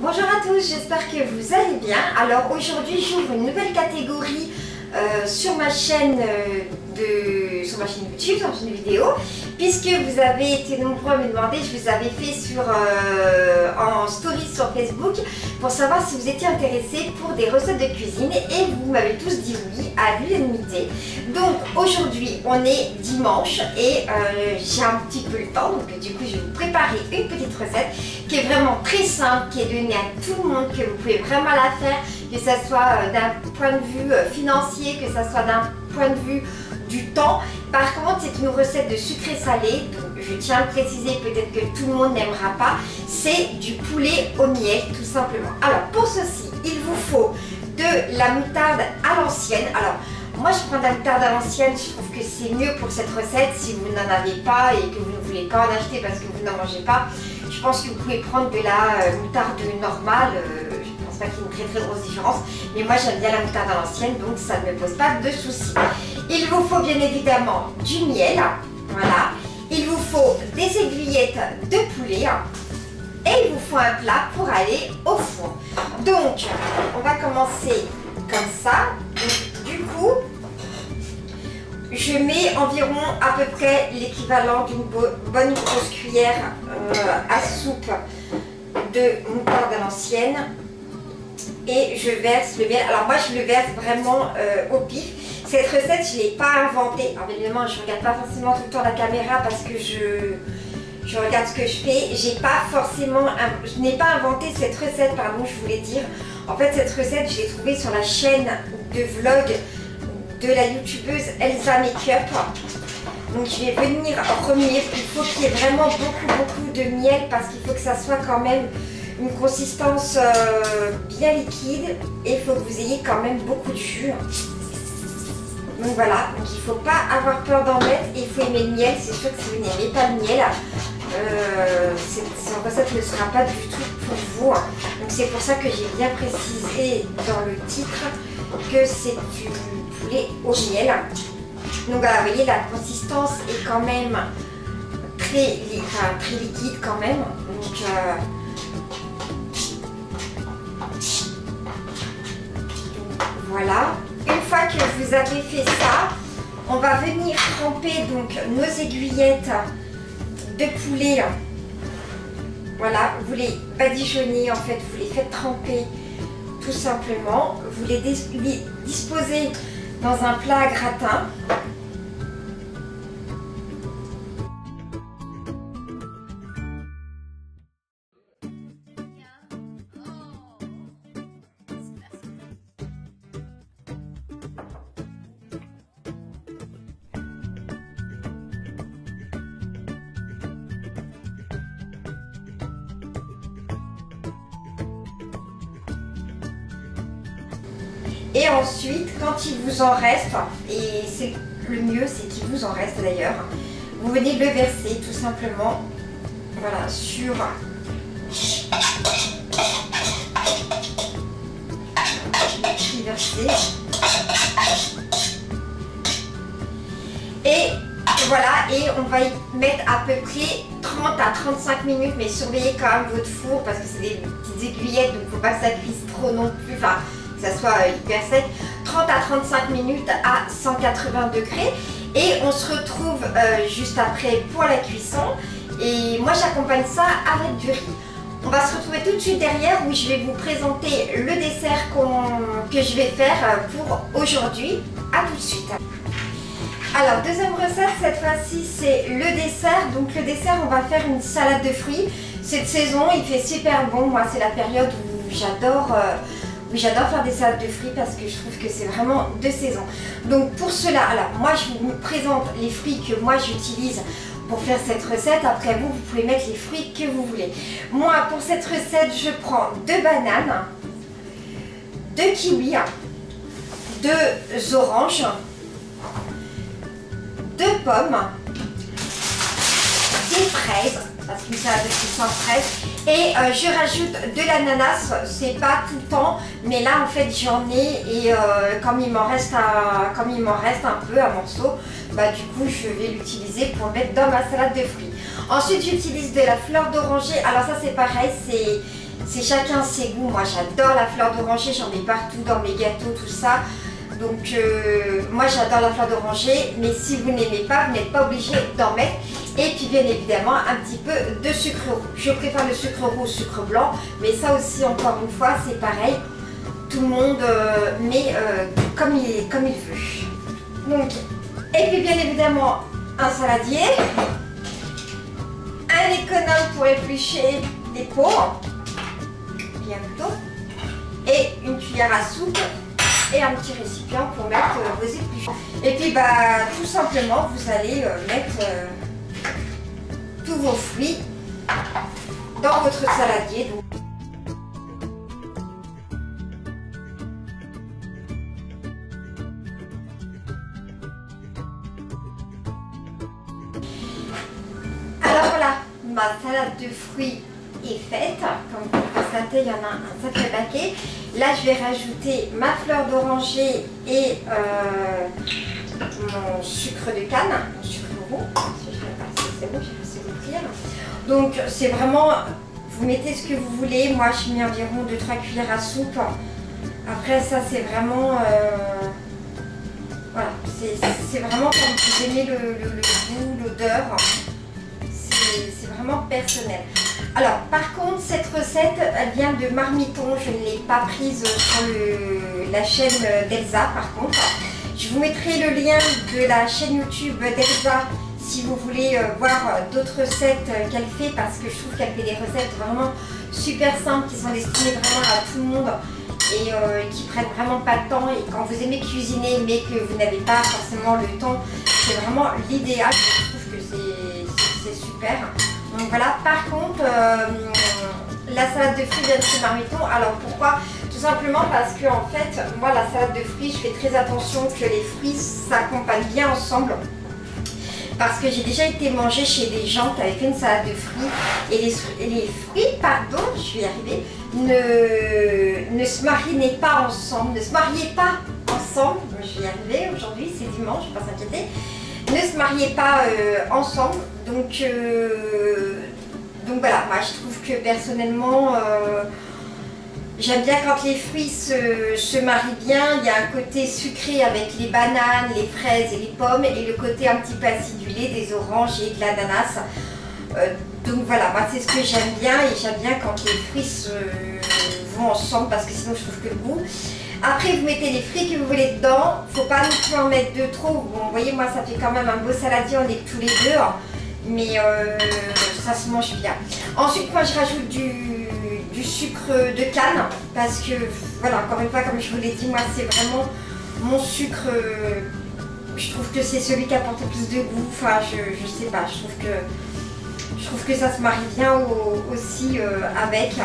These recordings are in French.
Bonjour à tous, j'espère que vous allez bien. Alors aujourd'hui j'ouvre une nouvelle catégorie sur ma chaîne YouTube, sur ma chaîne vidéo, puisque vous avez été nombreux à me demander, je vous avais fait en story sur Facebook pour savoir si vous étiez intéressés pour des recettes de cuisine et vous m'avez tous dit oui à l'unanimité. Donc aujourd'hui on est dimanche et j'ai un petit peu le temps, donc du coup je vais vous préparer une petite recette qui est vraiment très simple, qui est donnée à tout le monde, que vous pouvez vraiment la faire, que ce soit d'un point de vue financier, que ce soit d'un point de vue du temps. Par contre, c'est une recette de sucré salé, donc je tiens à le préciser, peut-être que tout le monde n'aimera pas. C'est du poulet au miel, tout simplement. Alors pour ceci, il vous faut de la moutarde à l'ancienne. Alors moi je prends de la moutarde à l'ancienne, je trouve que c'est mieux pour cette recette. Si vous n'en avez pas et que vous ne voulez pas en acheter parce que vous n'en mangez pas, je pense que vous pouvez prendre de la moutarde normale. Je pense pas qu'il y ait une très grosse différence, mais moi j'aime bien la moutarde à l'ancienne, donc ça ne me pose pas de soucis. Il vous faut bien évidemment du miel, voilà. Il vous faut des aiguillettes de poulet et il vous faut un plat pour aller au four. Donc on va commencer comme ça. Donc, du coup, je mets environ à peu près l'équivalent d'une bonne grosse cuillère à soupe de moutarde à l'ancienne et je verse le miel. Alors moi je le verse vraiment au pif. Cette recette je ne l'ai pas inventée. Alors évidemment je ne regarde pas forcément tout le temps la caméra parce que je regarde ce que je fais. Je n'ai pas inventé cette recette, pardon, je voulais dire. En fait cette recette je l'ai trouvée sur la chaîne de vlog de la youtubeuse Elsa Makeup. Donc je vais venir remuer. Il faut qu'il y ait vraiment beaucoup de miel parce qu'il faut que ça soit quand même une consistance bien liquide et il faut que vous ayez quand même beaucoup de jus. Donc voilà, donc il ne faut pas avoir peur d'en mettre et il faut aimer le miel. C'est sûr que si vous n'aimez pas le miel, cette recette ne sera pas du tout pour vous. Donc c'est pour ça que j'ai bien précisé dans le titre que c'est du poulet au miel. Donc voilà, vous voyez la consistance est quand même très liquide quand même. Donc voilà. Une fois que vous avez fait ça, on va venir tremper donc nos aiguillettes de poulet. Voilà, vous les badigeonnez en fait, vous les faites tremper tout simplement. Vous les disposez dans un plat à gratin. Et ensuite, quand il vous en reste, et c'est le mieux, c'est qu'il vous en reste d'ailleurs, vous venez le verser tout simplement, voilà, sur verser. Et voilà, et on va y mettre à peu près 30 à 35 minutes, mais surveillez quand même votre four parce que c'est des petites aiguillettes, donc il ne faut pas que ça cuise trop non plus. Enfin, que ça soit hyper sec. 30 à 35 minutes à 180 degrés et on se retrouve juste après pour la cuisson et moi j'accompagne ça avec du riz. On va se retrouver tout de suite derrière où je vais vous présenter le dessert que je vais faire pour aujourd'hui. A tout de suite. Alors deuxième recette, cette fois-ci c'est le dessert. Donc le dessert, on va faire une salade de fruits. Cette saison il fait super bon, moi c'est la période où j'adore faire des salades de fruits parce que je trouve que c'est vraiment de saison. Donc pour cela, alors moi je vous présente les fruits que moi j'utilise pour faire cette recette. Après vous pouvez mettre les fruits que vous voulez. Moi pour cette recette, je prends 2 bananes, 2 kiwis, 2 oranges, 2 pommes, des fraises, parce qu'une salade de fruits sans fraises, et je rajoute de l'ananas. C'est pas tout le temps, mais là en fait j'en ai et comme il m'en reste un peu, un morceau, bah du coup je vais l'utiliser pour mettre dans ma salade de fruits. Ensuite j'utilise de la fleur d'oranger. Alors ça c'est pareil, c'est chacun ses goûts. Moi j'adore la fleur d'oranger, j'en mets partout dans mes gâteaux, tout ça. Donc moi j'adore la fleur d'oranger, mais si vous n'aimez pas, vous n'êtes pas obligé d'en mettre. Et puis bien évidemment un petit peu de sucre roux. Je préfère le sucre roux au sucre blanc, mais ça aussi encore une fois c'est pareil. Tout le monde met comme il veut. Donc, et puis bien évidemment un saladier, un économe pour éplucher les pots, puis un couteau, et une cuillère à soupe et un petit récipient pour mettre vos épluchures. Et puis bah tout simplement vous allez mettre tous vos fruits dans votre saladier. Alors voilà, ma salade de fruits est faite. Comme vous le constatez, il y en a un sacré paquet. Là, je vais rajouter ma fleur d'oranger et mon sucre de canne, mon sucre roux. C'est bon, j'ai passé le cuillère. Donc, c'est vraiment, vous mettez ce que vous voulez. Moi, je mets environ 2-3 cuillères à soupe. Après, ça, c'est vraiment, voilà, c'est vraiment comme vous aimez le goût, l'odeur. C'est vraiment personnel. Alors par contre cette recette elle vient de Marmiton, je ne l'ai pas prise sur la chaîne d'Elsa par contre. Je vous mettrai le lien de la chaîne YouTube d'Elsa si vous voulez voir d'autres recettes qu'elle fait, parce que je trouve qu'elle fait des recettes vraiment super simples qui sont destinées vraiment à tout le monde et qui prennent vraiment pas de temps. Et quand vous aimez cuisiner mais que vous n'avez pas forcément le temps, c'est vraiment l'idéal. Je trouve que c'est super. Donc voilà, par contre, la salade de fruits vient de chez Marmiton. Alors pourquoi? Tout simplement parce que en fait, moi la salade de fruits, je fais très attention que les fruits s'accompagnent bien ensemble. Parce que j'ai déjà été manger chez des gens qui avaient fait une salade de fruits et les fruits, pardon, je vais y arriver, ne se marinaient pas ensemble, ne se mariaient pas ensemble. Je vais y arriver, aujourd'hui c'est dimanche, je ne vais pas s'inquiéter. Ne se mariaient pas ensemble, donc voilà, moi je trouve que personnellement j'aime bien quand les fruits se marient bien. Il y a un côté sucré avec les bananes, les fraises et les pommes, et le côté un petit peu acidulé des oranges et de l'ananas. Donc voilà, moi c'est ce que j'aime bien, et j'aime bien quand les fruits vont ensemble, parce que sinon je trouve que le goût. Après vous mettez les fruits que vous voulez dedans, faut pas non plus en mettre de trop. Bon, vous voyez, moi ça fait quand même un beau saladier, on est que tous les deux, mais ça se mange bien. Ensuite moi je rajoute du sucre de canne, parce que voilà, encore une fois comme je vous l'ai dit, moi c'est vraiment mon sucre, je trouve que c'est celui qui apporte le plus de goût. Enfin je sais pas, je trouve que ça se marie bien aussi avec.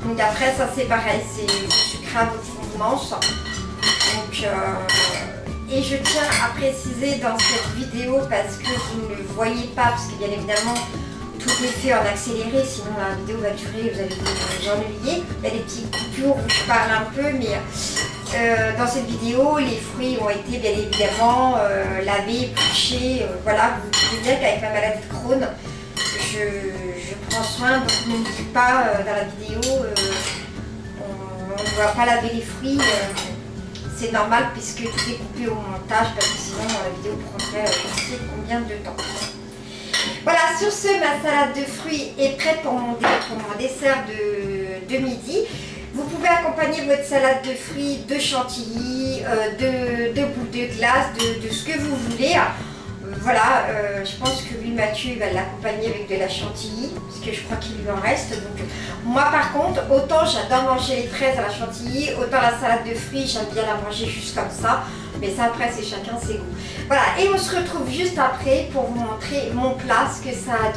Donc après ça c'est pareil, c'est du sucre à votre convenance. Donc et je tiens à préciser dans cette vidéo, parce que vous ne le voyez pas, parce que bien évidemment tout est fait en accéléré, sinon la vidéo va durer, vous allez vous ennuyer. Il y a des petites coupures où je parle un peu, mais dans cette vidéo les fruits ont été bien évidemment lavés, épluchés. Voilà, vous pouvez dire qu'avec ma maladie de Crohn, je prends soin, donc ne me dites pas dans la vidéo on ne doit pas laver les fruits. C'est normal puisque tout est coupé au montage, parce que sinon la vidéo prendrait je sais combien de temps. Voilà, sur ce, ma salade de fruits est prête pour mon dessert de midi. Vous pouvez accompagner votre salade de fruits de chantilly, de boules de glace, de ce que vous voulez. Voilà, je pense que lui, Mathieu, va l'accompagner avec de la chantilly, parce que je crois qu'il lui en reste. Donc, moi, par contre, autant j'adore manger les fraises à la chantilly, autant la salade de fruits, j'aime bien la manger juste comme ça. Mais ça, après, c'est chacun ses goûts. Voilà, et on se retrouve juste après pour vous montrer mon plat, ce que ça a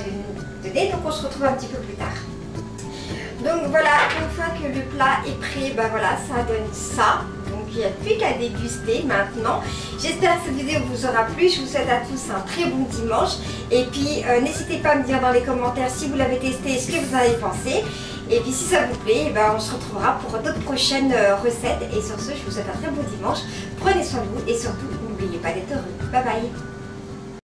donné. Donc, on se retrouve un petit peu plus tard. Donc, voilà, une fois que le plat est prêt, ben voilà, ça donne ça. Donc, il n'y a plus qu'à déguster maintenant. J'espère que cette vidéo vous aura plu. Je vous souhaite à tous un très bon dimanche. Et puis, n'hésitez pas à me dire dans les commentaires si vous l'avez testé, ce que vous en avez pensé. Et puis, si ça vous plaît, ben, on se retrouvera pour d'autres prochaines recettes. Et sur ce, je vous souhaite un très bon dimanche. Prenez soin de vous et surtout, n'oubliez pas d'être heureux. Bye bye!